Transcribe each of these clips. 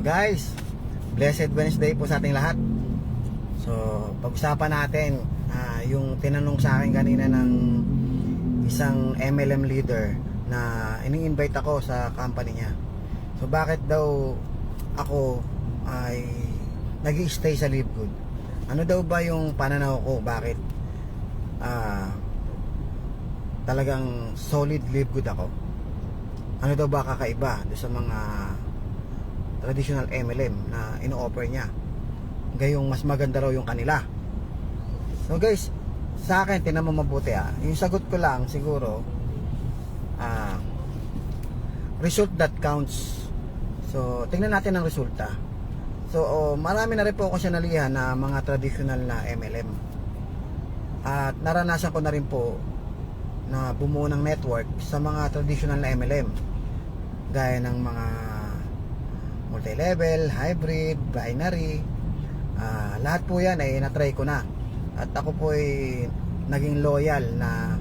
Guys, blessed Wednesday po sa ating lahat. So pag-usapan natin yung tinanong sa akin kanina ng isang MLM leader na ini-invite ako sa company niya. So bakit daw ako ay nag-i-stay sa Live Good? Ano daw ba yung pananaw ko? Bakit talagang solid Live Good ako? Ano daw ba kakaiba doon sa mga traditional MLM na ino-offer niya? Gayong mas maganda raw yung kanila. So guys, sa akin tinan mo mabuti yung sagot ko lang siguro result that counts. So tingnan natin ang resulta. So marami na rin po ako sinalihan na mga traditional na MLM. At naranasan ko na rin po na bumuo ng network sa mga traditional na MLM, gaya ng mga multi-level, hybrid, binary, lahat po yan ay na-try ko na. At ako po ay naging loyal na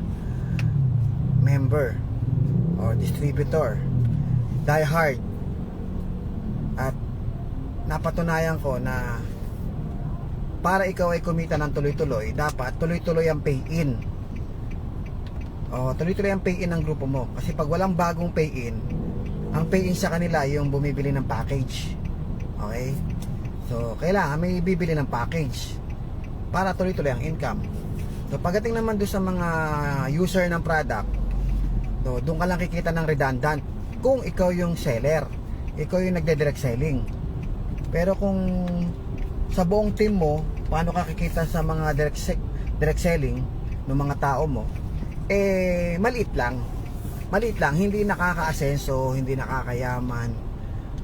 member or distributor, die hard. At napatunayan ko na para ikaw ay kumita ng tuloy-tuloy, dapat tuloy-tuloy ang pay-in. Tuloy-tuloy ang pay-in ng grupo mo. Kasi pag walang bagong pay-in, ang pay-in sa kanila yung bumibili ng package. Okay? So kailangan may bibili ng package para tuloy-tuloy ang income. So pagdating naman doon sa mga user ng product, so doon ka lang kikita ng redundant kung ikaw yung seller, ikaw yung nagde-direct selling. Pero kung sa buong team mo, paano ka kikita sa mga direct selling ng mga tao mo, maliit lang, hindi nakaka-asenso, hindi nakakayaman,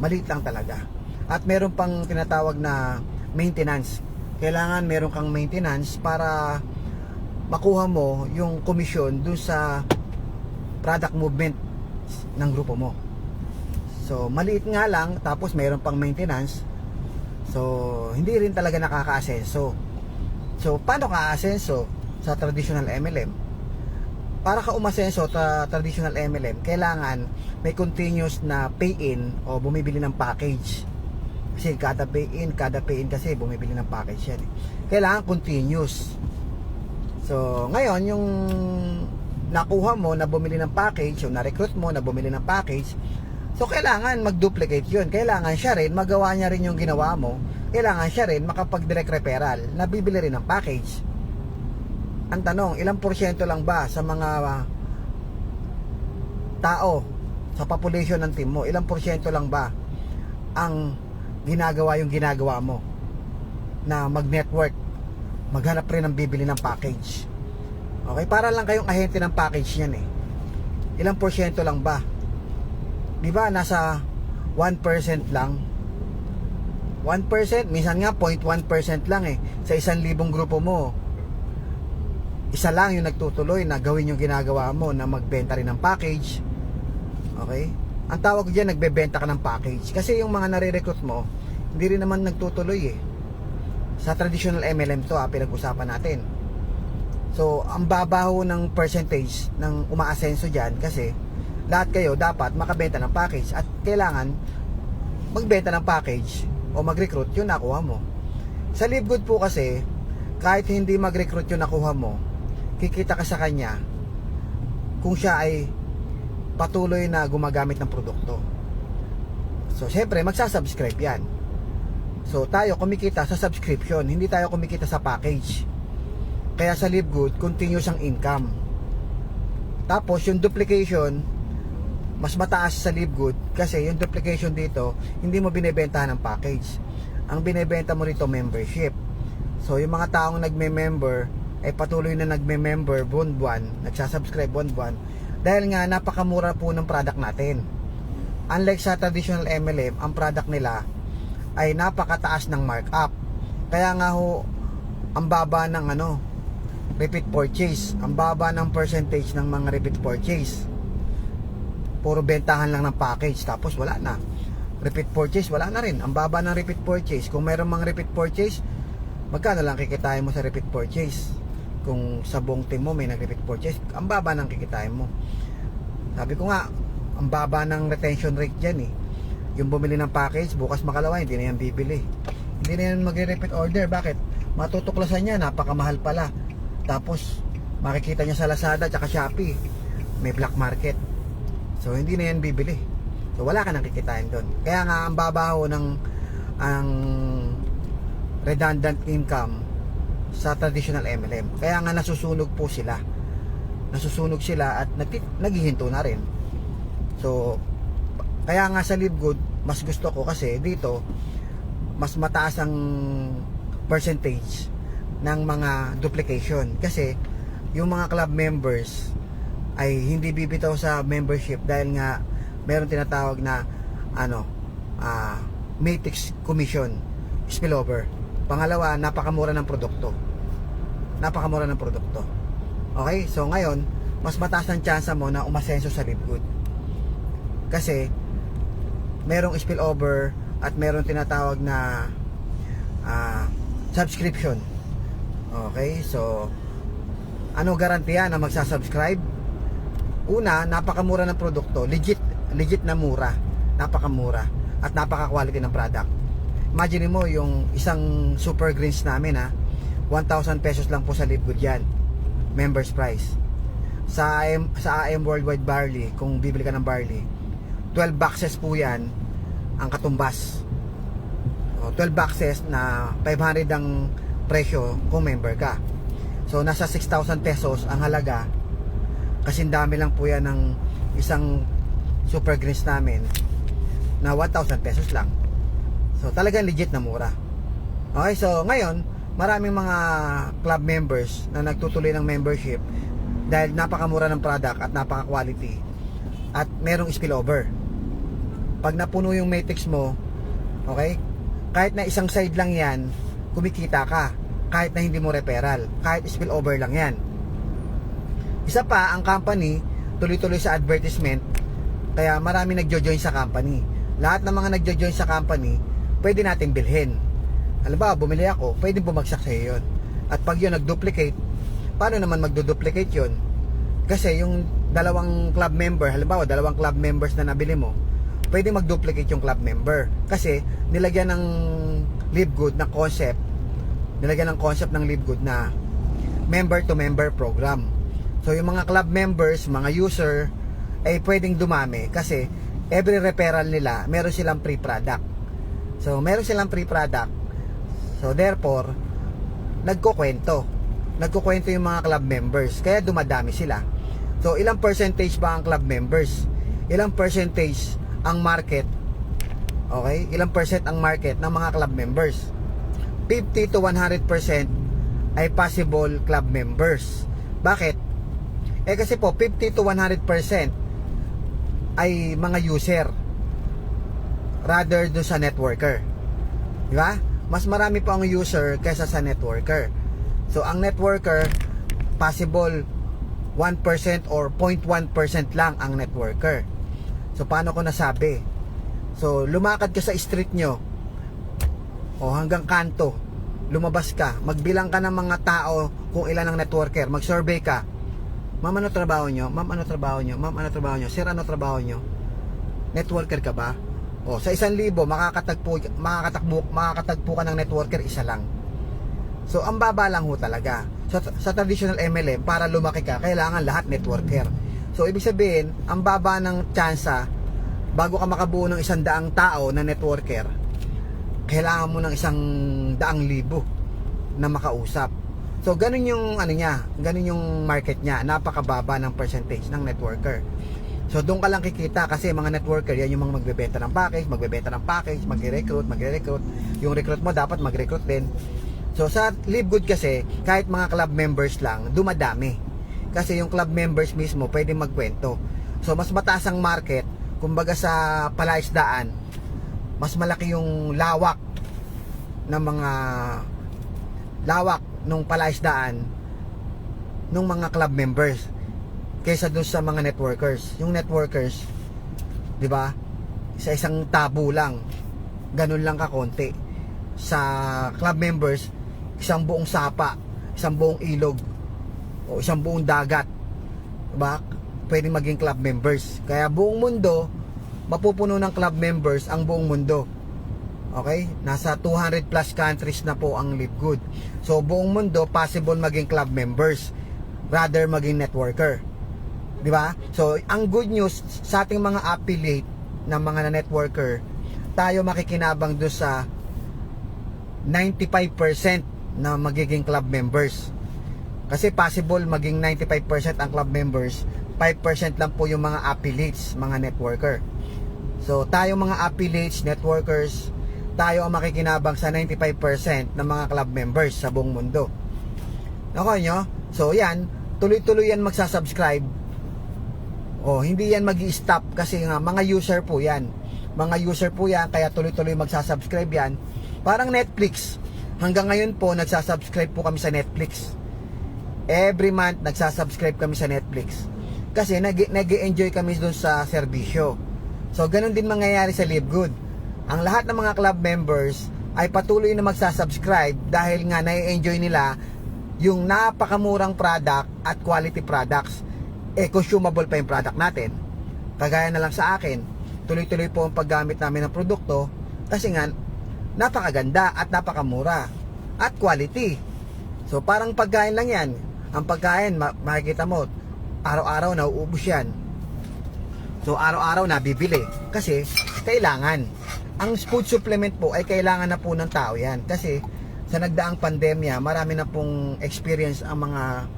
maliit lang talaga. At meron pang tinatawag na maintenance. Kailangan meron kang maintenance para makuha mo yung komisyon dun sa product movement ng grupo mo. So maliit nga lang, tapos meron pang maintenance. So hindi rin talaga nakaka-asenso. So paano ka asenso sa traditional MLM? Para ka umasenso sa traditional MLM, kailangan may continuous na pay-in o bumibili ng package. Kasi kada pay-in kasi bumibili ng package yan. Kailangan continuous. So, ngayon, yung nakuha mo na bumili ng package, o na-recruit mo na bumili ng package, so kailangan mag-duplicate yun. Kailangan siya rin, magawa niya rin yung ginawa mo. Kailangan siya rin makapag-direct referral na bibili rin ng package. Ang tanong, ilang porsyento lang ba sa mga tao sa population ng team mo, ilang porsyento lang ba ang ginagawa yung ginagawa mo na mag-network, maghanap rin ng bibili ng package? Okay, para lang kayong ahente ng package yan Ilang porsyento lang ba? Di ba nasa 1% lang? 1%, minsan nga 0.1% lang sa 1,000 grupo mo. Isa lang yung nagtutuloy na gawin yung ginagawa mo na magbenta rin ng package. Okay? Ang tawag ko dyan, nagbebenta ka ng package. Kasi yung mga nare-recruit mo, hindi rin naman nagtutuloy Sa traditional MLM to pinag-usapan natin. So, ang babaho ng percentage ng umaasenso dyan kasi lahat kayo dapat makabenta ng package at kailangan magbenta ng package o mag-recruit yung nakuha mo. Sa Live Good po kasi, kahit hindi mag-recruit yung nakuha mo, kikita ka sa kanya kung siya ay patuloy na gumagamit ng produkto. So syempre magsasubscribe yan. So tayo kumikita sa subscription, hindi tayo kumikita sa package. Kaya sa Live Good, continuous ang income. Tapos yung duplication mas mataas sa Live Good kasi yung duplication dito hindi mo binebentahan ng package. Ang binebenta mo rito membership. So yung mga taong nagme-member ay patuloy na nagme-member buwan-buwan, nagsasubscribe buwan-buwan dahil nga napakamura po ng product natin. Unlike sa traditional MLM, ang product nila ay napakataas ng markup. Kaya nga ang baba ng repeat purchase, ang baba ng percentage ng mga repeat purchase. Puro bentahan lang ng package tapos wala na. Repeat purchase, wala na rin. Ang baba ng repeat purchase. Kung mayroong mga repeat purchase, magkano lang kikitain mo sa repeat purchase? Kung sa buong team mo may nag-repeat purchase, ang baba ng kikitain mo. Sabi ko nga, ang baba ng retention rate dyan Yung bumili ng package, bukas makalawa, hindi na yan bibili. Hindi na yan magre-repeat order. Bakit? Matutuklasan niya, napakamahal pala. Tapos, makikita niya sa Lazada at Shopee, may black market. So, hindi na yan bibili. So, wala ka nang kikitain doon. Kaya nga, ang babaho ng ang redundant income sa traditional MLM. Kaya nga nasusunog po sila. Nasusunog sila at naghihinto na rin. So, kaya nga sa Livegood, mas gusto ko kasi dito, mas mataas ang percentage ng mga duplication. Kasi, yung mga club members ay hindi bibitaw sa membership dahil nga meron tinatawag na matrix commission, spillover. Pangalawa, napakamura ng produkto. Napakamura ng produkto. Okay? So, ngayon, mas mataas ang tsansa mo na umasenso sa Livegood. Kasi, merong spillover at merong tinatawag na subscription. Okay? So, ano garantiya na magsasubscribe? Una, napakamura ng produkto. Legit na mura. Napakamura. At napaka-quality ng product. Imagine mo yung isang super greens namin 1,000 pesos lang po sa Livegood yan. Members price. Sa AM Worldwide Barley, kung bibili ka ng barley, 12 boxes po yan ang katumbas. 12 boxes na 500 ang presyo kung member ka. So nasa 6,000 pesos ang halaga. Kasing dami lang po yan ng isang super greens namin na 1,000 pesos lang. So talagang legit na mura. Okay, so ngayon maraming mga club members na nagtutuloy ng membership dahil napakamura ng product at napaka-quality at merong spillover. Pag napuno yung matrix mo, okay, kahit na isang side lang yan, kumikita ka. Kahit na hindi mo referral, kahit spillover lang yan. Isa pa, ang company tuloy-tuloy sa advertisement, kaya marami nagjo-join sa company. Lahat ng mga nagjo-join sa company, pwede nating bilhin. Halimbawa, bumili ako, pwede bumagsak sa iyo yun. At pag yun nag-duplicate, paano naman magdo-duplicate yun? Kasi yung dalawang club member, halimbawa, dalawang club members na nabili mo, pwede mag-duplicate yung club member. Kasi nilagyan ng Livegood na concept, nilagyan ng concept ng Livegood na member-to-member program. So yung mga club members, mga user, ay pwedeng dumami kasi every referral nila, meron silang free product. So meron silang free product. So therefore, nagkukwento yung mga club members, kaya dumadami sila. So ilang percentage ba ang club members? Ilang percentage ang market? Okay? Ilang percent ang market ng mga club members? 50 to 100% ay possible club members. Bakit? Kasi po 50 to 100% ay mga user rather do sa networker. Di ba? Mas marami pa ang user kaysa sa networker. So ang networker, possible 1% or 0.1% lang ang networker. So paano ko nasabi? So lumakad ka sa street nyo o hanggang kanto, lumabas ka, magbilang ka ng mga tao kung ilan ang networker, mag-survey ka. Ma'am, ano trabaho nyo? Ma'am, ano trabaho nyo? Ma'am, ano trabaho nyo? Sir, ano trabaho nyo? Networker ka ba? O, sa 1,000 makakatagpo ka ng networker, isa lang. So ang baba lang ho talaga. Sa traditional MLM, para lumaki ka, kailangan lahat networker. So ibig sabihin, ang baba ng tsansa bago ka makabuo ng 100 tao na networker, kailangan mo ng 100,000 na makausap. So ganun yung ganun yung market niya, napakababa ng percentage ng networker. So doon ka lang kikita kasi mga networker, yan yung mga magbebenta ng package, magre-recruit. Yung recruit mo dapat mag-recruit din. So sa Livegood kasi, kahit mga club members lang, dumadami. Kasi yung club members mismo pwede magkwento. So mas mataas ang market, kumbaga sa palaisdaan, mas malaki yung lawak nung palaisdaan nung mga club members kaysa dun sa mga networkers. Yung networkers, 'di ba? Sa isang tabo lang, ganun lang kakonti. Sa club members, isang buong sapa, isang buong ilog, o isang buong dagat, 'di ba? Pwedeng maging club members. Kaya buong mundo mapupuno ng club members ang buong mundo. Okay? Nasa 200 plus countries na po ang Live Good. So buong mundo possible maging club members rather maging networker. Di ba? So ang good news sa ating mga affiliate ng mga networker, tayo makikinabang doon sa 95% na magiging club members. Kasi possible maging 95% ang club members, 5% lang po yung mga affiliates, mga networker. So tayo mga affiliates, networkers, tayo ang makikinabang sa 95% ng mga club members sa buong mundo. Okay nyo? So yan, tuloy-tuloy yan magsasubscribe. O hindi yan mag-i-stop kasi nga mga user po yan. Mga user po yan, kaya tuloy-tuloy magsasubscribe yan. Parang Netflix. Hanggang ngayon po, nagsasubscribe po kami sa Netflix. Every month, nagsasubscribe kami sa Netflix. Kasi nag-enjoy kami dun sa serbisyo. So, ganun din mangyayari sa Live Good. Ang lahat ng mga club members ay patuloy na magsasubscribe dahil nga nai-enjoy nila yung napakamurang product at quality products. Consumable pa yung product natin. Kagaya na lang sa akin, tuloy-tuloy po ang paggamit namin ng produkto kasi nga napakaganda at napakamura at quality. So parang pagkain lang yan. Ang pagkain, makikita mo, araw-araw nauubos yan. So araw-araw nabibili kasi kailangan. Ang food supplement po ay kailangan na po ng tao yan. Kasi sa nagdaang pandemya, marami na pong experience ang mga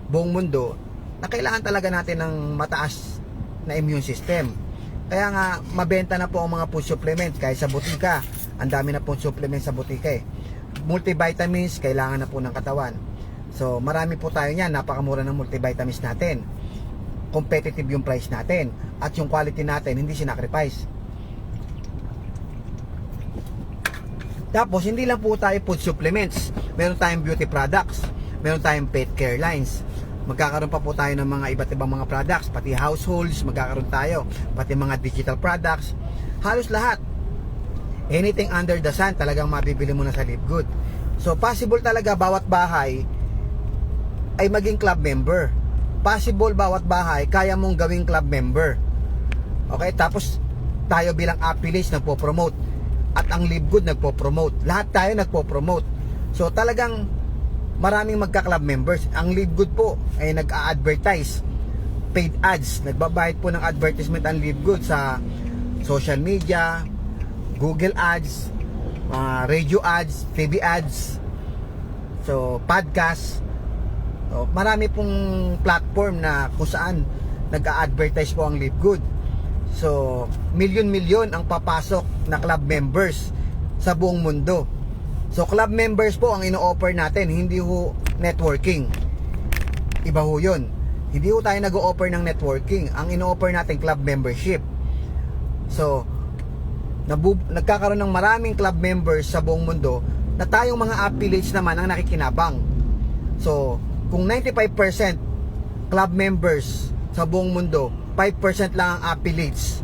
buong mundo na kailangan talaga natin ng mataas na immune system. Kaya nga, mabenta na po ang mga food supplements. Kahit sa butika, ang dami na pong supplements sa butika eh. Multivitamins, kailangan na po ng katawan. So, marami po tayo niyan. Napakamura ng multivitamins natin. Competitive yung price natin. At yung quality natin, hindi sinacrifice. Tapos, hindi lang po tayo food supplements. Meron tayong beauty products. Meron tayong pet care lines. Magkakaroon pa po tayo ng mga iba't ibang mga products. Pati households, magkakaroon tayo. Pati mga digital products. Halos lahat. Anything under the sun, talagang mabibili mo na sa Live Good. So, possible talaga bawat bahay ay maging club member. Possible bawat bahay, kaya mong gawing club member. Okay? Tapos, tayo bilang affiliates nagpo-promote. At ang Live Good nagpo-promote. Lahat tayo nagpo-promote. So talagang maraming magka-club members. Ang Live Good po ay nag-a-advertise. Paid ads. Nagbabayad po ng advertisement ang Live Good sa social media, Google ads, radio ads, TV ads, so podcast. So, marami pong platform na kung saan nag-a-advertise po ang Live Good. So, milyon-milyon ang papasok na club members sa buong mundo. So, club members po ang ino-offer natin, hindi ho networking. Iba ho yun. Hindi ho tayo nag-o-offer ng networking. Ang ino-offer natin, club membership. So, nagkakaroon ng maraming club members sa buong mundo na tayong mga affiliates naman ang nakikinabang. So, kung 95% club members sa buong mundo, 5% lang ang affiliates.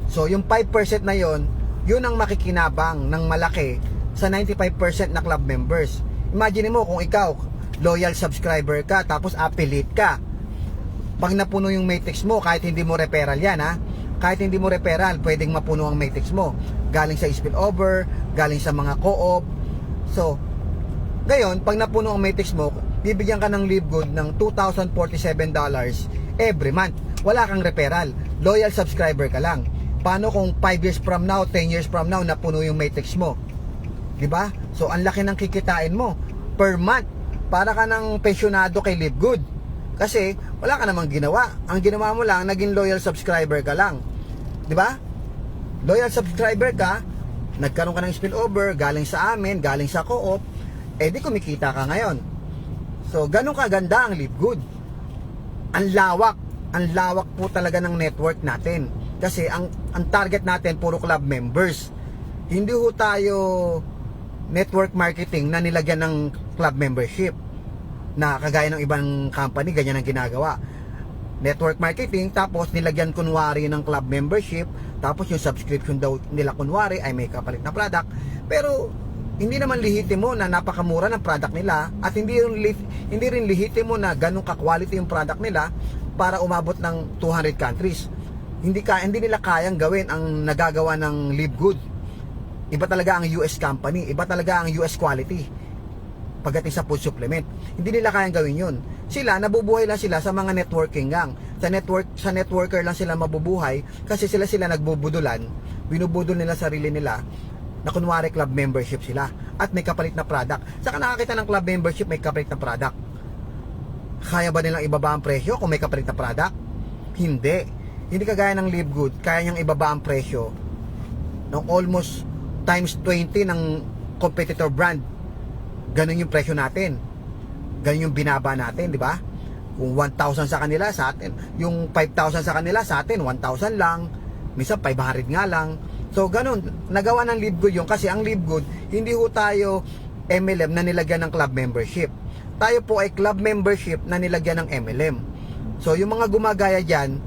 So, yung 5% na yon, yun ang makikinabang ng malaki sa 95% na club members. Imagine mo kung ikaw, loyal subscriber ka, tapos affiliate ka. Pag napuno yung matrix mo, kahit hindi mo referral yan ha, kahit hindi mo referral, pwedeng mapuno ang matrix mo. Galing sa spillover, galing sa mga co-op. So, ngayon, pag napuno ang matrix mo, bibigyan ka ng Live Good ng $2,047 every month. Wala kang referral, loyal subscriber ka lang. Paano kung 5 years from now, 10 years from now, napuno yung matrix mo? Diba? So, ang laki ng kikitain mo per month. Para ka ng pensyonado kay Live Good. Kasi, wala ka namang ginawa. Ang ginawa mo lang, naging loyal subscriber ka lang. Diba? Loyal subscriber ka, nagkaroon ka ng spillover, galing sa amin, galing sa co-op, di kumikita ka ngayon. So, ganun kaganda ang Live Good. Ang lawak po talaga ng network natin. Kasi ang target natin puro club members. Hindi ho tayo network marketing na nilagyan ng club membership. Na kagaya ng ibang company, ganyan ang ginagawa. Network marketing, tapos nilagyan kunwari ng club membership, tapos yung subscription daw nila kunwari ay may kapalit na product. Pero hindi naman lihitimo na napakamura ng product nila, at hindi rin lihitimo na ganun ka-quality yung product nila para umabot ng 200 countries. hindi nila kayang gawin ang nagagawa ng Live Good. Iba talaga ang US company, iba talaga ang US quality pagdating sa food supplement. Hindi nila kayang gawin yun. Sila, nabubuhay lang sila sa mga networking gang. Sa networker lang sila mabubuhay kasi sila nagbubudulan, binubudol nila sarili nila na kunwari club membership sila at may kapalit na product. Saka nakakita ng club membership may kapalit na product. Kaya ba nilang ibaba ang presyo kung may kapalit na product? Hindi. Hindi kagaya ng Live Good, kaya niyang ibaba ang presyo ng almost times 20 ng competitor brand. Ganun yung presyo natin. Ganun yung binaba natin, di ba? Kung 1,000 sa kanila, sa atin, yung 5,000 sa kanila, sa atin 1,000 lang, minsan 500 nga lang. So ganun, nagawa ng Live Good yung kasi ang Live Good, hindi ho tayo MLM na nilagyan ng club membership. Tayo po ay club membership na nilagyan ng MLM. So yung mga gumagaya dyan,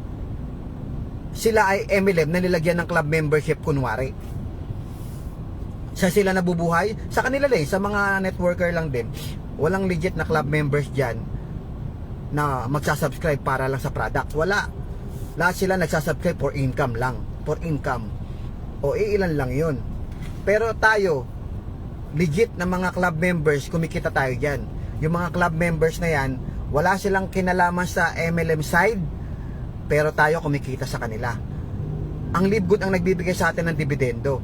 sila ay MLM na nilagyan ng club membership kunwari. Sa sila nabubuhay, sa kanila lang, sa mga networker lang din. Walang legit na club members dyan na magsasubscribe para lang sa product. Wala. Lahat sila nagsasubscribe for income lang. For income. O ilan lang yun. Pero tayo, legit na mga club members, kumikita tayo dyan. Yung mga club members na yan, wala silang kinalaman sa MLM side, pero tayo kumikita sa kanila. Ang Live Good ang nagbibigay sa atin ng dividendo.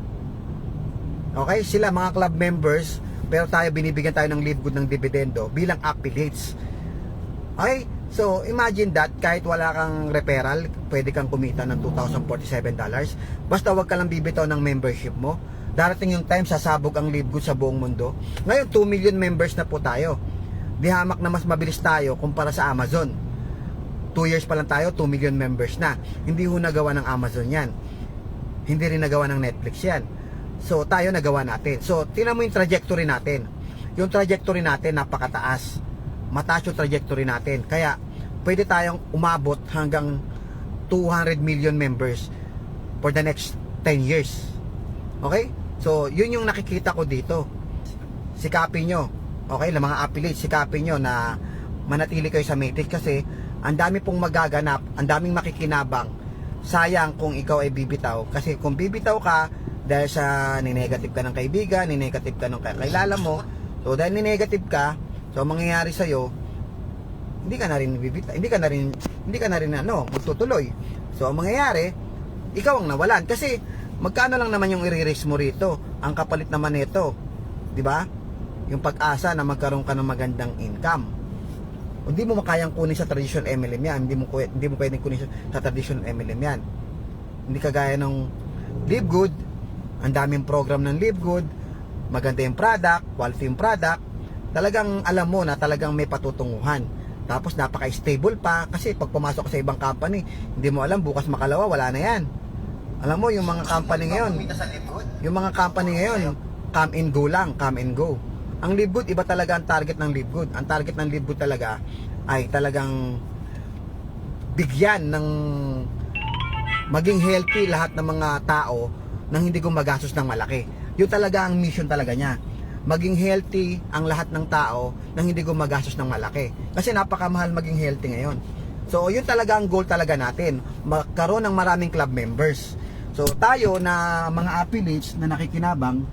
Okay? Sila mga club members, pero tayo binibigyan tayo ng Live Good ng dividendo bilang affiliates. Okay? So, imagine that, kahit wala kang referral, pwede kang kumita ng $2,047. Basta wag ka lang bibitaw ng membership mo. Darating yung time, sasabog ang Live Good sa buong mundo. Ngayon, 2 million members na po tayo. Di hamak na mas mabilis tayo kumpara sa Amazon. 2 years pa lang tayo, 2 million members na. Hindi ho nagawa ng Amazon yan. Hindi rin nagawa ng Netflix yan. So, tayo nagawa natin. So, tingnan mo yung trajectory natin. Yung trajectory natin, napakataas. Mataas yung trajectory natin. Kaya, pwede tayong umabot hanggang 200 million members for the next 10 years. Okay? So, yun yung nakikita ko dito. Sikapin nyo. Okay? Mga affiliates, sikapin nyo na manatili kayo sa Matrix kasi ang dami pong magaganap, ang daming makikinabang. Sayang kung ikaw ay bibitaw. Kasi kung bibitaw ka, dahil sa ninegative ka ng kaibigan, ninegative ka ng kakilala mo, so dahil ninegative ka, so mangyayari sa'yo, hindi ka na rin bibitaw, hindi ka na rin magtutuloy. So ang mangyayari, ikaw ang nawalan. Kasi magkano lang naman yung i-raise mo rito? Ang kapalit naman nito, di ba? Yung pag-asa na magkaroon ka ng magandang income. Hindi mo makayang kunin sa traditional MLM yan. Hindi mo pwedeng kunin sa traditional MLM yan. Hindi kagaya ng Live Good. Ang daming program ng Live Good. Maganda yung product, quality yung product. Talagang alam mo na talagang may patutunguhan. Tapos napaka-stable pa. Kasi pag pumasok ka sa ibang company, hindi mo alam, bukas makalawa, wala na yan. Alam mo, yung mga company ngayon, come and go lang, come and go. Ang Live Good, iba talaga ang target ng Live Good. Ang target ng Live Good talaga ay talagang bigyan ng maging healthy lahat ng mga tao nang hindi gumagastos ng malaki. Yun talaga ang mission talaga niya. Maging healthy ang lahat ng tao nang hindi gumagastos ng malaki. Kasi napakamahal maging healthy ngayon. So, yun talaga ang goal talaga natin. Magkaroon ng maraming club members. So, tayo na mga affiliates na nakikinabang,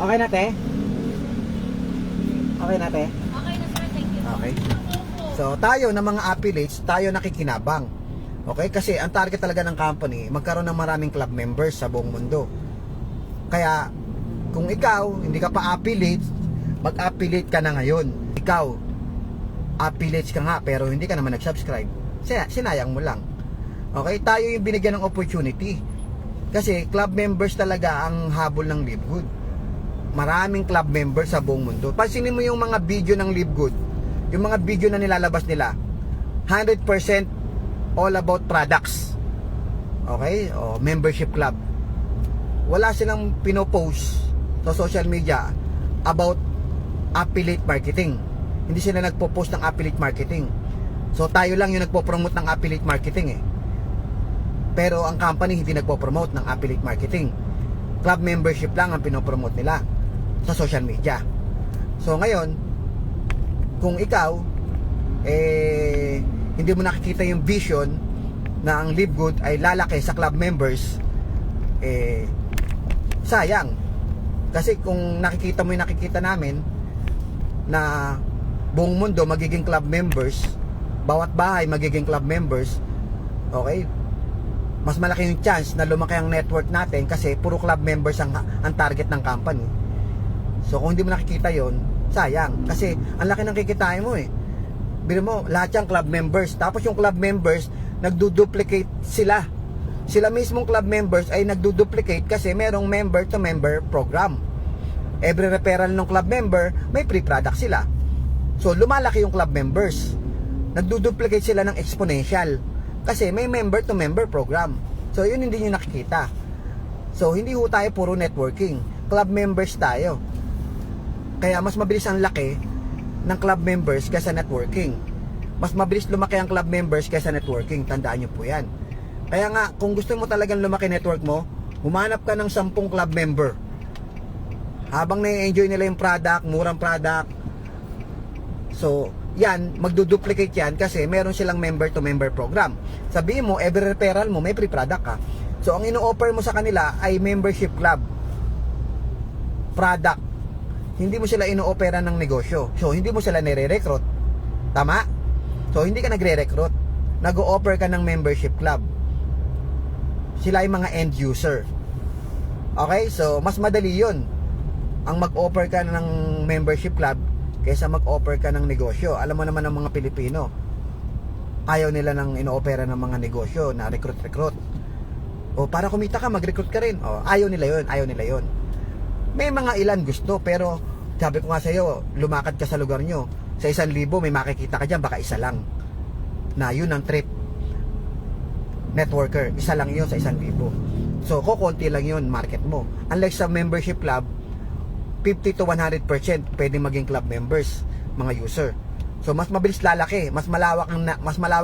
okay na, te? Okay na, te? Okay na sir, thank you. Okay. So, tayo na mga affiliates, tayo nakikinabang. Okay? Kasi ang target talaga ng company, magkaroon ng maraming club members sa buong mundo. Kaya, kung ikaw, hindi ka pa affiliate, mag-affiliate ka na ngayon. Ikaw, affiliates ka nga, pero hindi ka naman nag-subscribe. Sinayang mo lang. Okay? Tayo yung binigyan ng opportunity. Kasi, club members talaga ang habol ng Live Good. Maraming club members sa buong mundo. Pansinin mo yung mga video ng Live Good. Yung mga video na nilalabas nila, 100% all about products. Okay? O, membership club. Wala silang pinopost sa social media about affiliate marketing. Hindi sila nagpo-post ng affiliate marketing. So, tayo lang yung nagpo-promote ng affiliate marketing eh. Pero ang company hindi nagpo-promote ng affiliate marketing. Club membership lang ang pinopromote nila sa social media. So ngayon, kung ikaw hindi mo nakikita yung vision na ang Live Good ay lalaki sa club members, sayang. Kasi kung nakikita mo yung nakikita namin na buong mundo magiging club members, bawat bahay magiging club members, okay, mas malaki yung chance na lumaki ang network natin kasi puro club members ang target ng company. So kung hindi mo nakikita yon, sayang. Kasi ang laki ng kikitain mo Biro mo, lahat yung club members. Tapos yung club members, nagduduplicate sila. Sila mismong club members ay nagduduplicate kasi merong member-to-member program. Every referral ng club member, may free product sila. So lumalaki yung club members. Nagduduplicate sila ng exponential kasi may member-to-member program. So yun hindi nyo nakikita. So hindi ho tayo puro networking. Club members tayo. Kaya mas mabilis ang laki ng club members kaysa networking. Mas mabilis lumaki ang club members kaysa networking. Tandaan nyo po yan. Kaya nga, kung gusto mo talagang lumaki network mo, humanap ka ng 10 club member. Habang na-enjoy nila yung product, murang product. So, yan, magduduplicate yan kasi meron silang member-to-member program. Sabihin mo, every referral mo, may free product ka. So, ang ino-offer mo sa kanila ay membership club product. Hindi mo sila ino-opera ng negosyo. So, hindi mo sila nire-recruit. Tama? So, hindi ka nagre-recruit. Nag-o-offer ka ng membership club. Sila ay mga end user. Okay? So, mas madali yun ang mag-offer ka ng membership club kaysa mag-offer ka ng negosyo. Alam mo naman ang mga Pilipino, ayaw nila ng ino-opera ng mga negosyo na recruit. O, para kumita ka, mag-recruit ka rin. O, ayaw nila yun. May mga ilan gusto, pero sabi ko nga sa iyo, lumakad ka sa lugar nyo, sa 1,000 may makikita ka dyan, baka isa lang na yun ang trip networker. Isa lang yun sa 1,000. So kukunti lang yun market mo. Unlike sa membership club, 50 to 100% pwede maging club members, mga user. So mas mabilis lalaki, mas malawak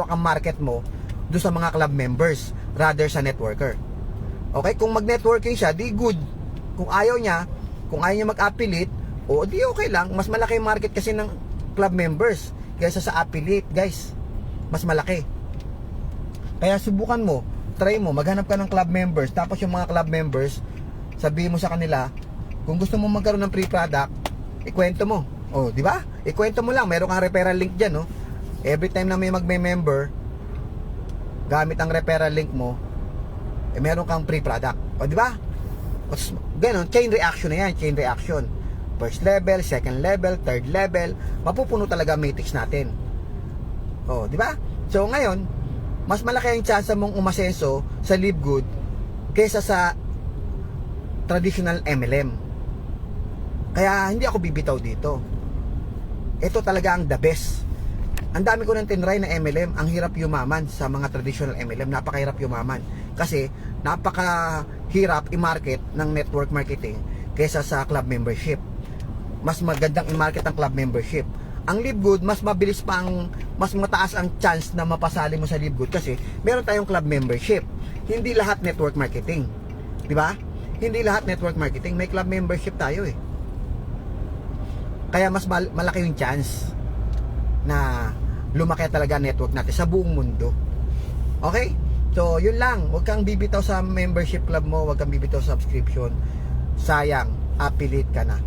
ang market mo doon sa mga club members rather sa networker. Okay, kung mag-networking siya, di good. Kung ayaw niya mag-affiliate, o di okay lang. Mas malaki yung market kasi ng club members kaysa sa affiliate, guys. Mas malaki. Kaya subukan mo, try mo, maghanap ka ng club members. Tapos yung mga club members, sabihin mo sa kanila, kung gusto mo magkaroon ng free product, ikwento mo. O, di ba? Ikwento mo lang, meron kang referral link dyan, no? Every time na may magme-member, gamit ang referral link mo, meron kang free product. O, di ba? Ganon, chain reaction na yan, chain reaction. First level, second level, third level, mapupuno talaga matrix natin. Oh, di ba? So ngayon, mas malaki ang chance mong umasenso sa Live Good kaysa sa traditional MLM. Kaya hindi ako bibitaw dito. Ito talaga ang the best. Ang dami ko nang tinry na MLM, ang hirap yumaman sa mga traditional MLM, napakahirap yumaman. Kasi napakahirap i-market ng network marketing kaysa sa club membership. Mas magandang i-market ang club membership. Ang Live Good, mas mabilis pa mas mataas ang chance na mapasali mo sa Live Good kasi meron tayong club membership. Hindi lahat network marketing. Di ba? Hindi lahat network marketing, may club membership tayo eh. Kaya mas malaki yung chance na lumaki talaga network natin sa buong mundo. Okay? So, yun lang. Huwag kang bibitaw sa membership club mo, huwag kang bibitaw sa subscription. Sayang, affiliate ka na.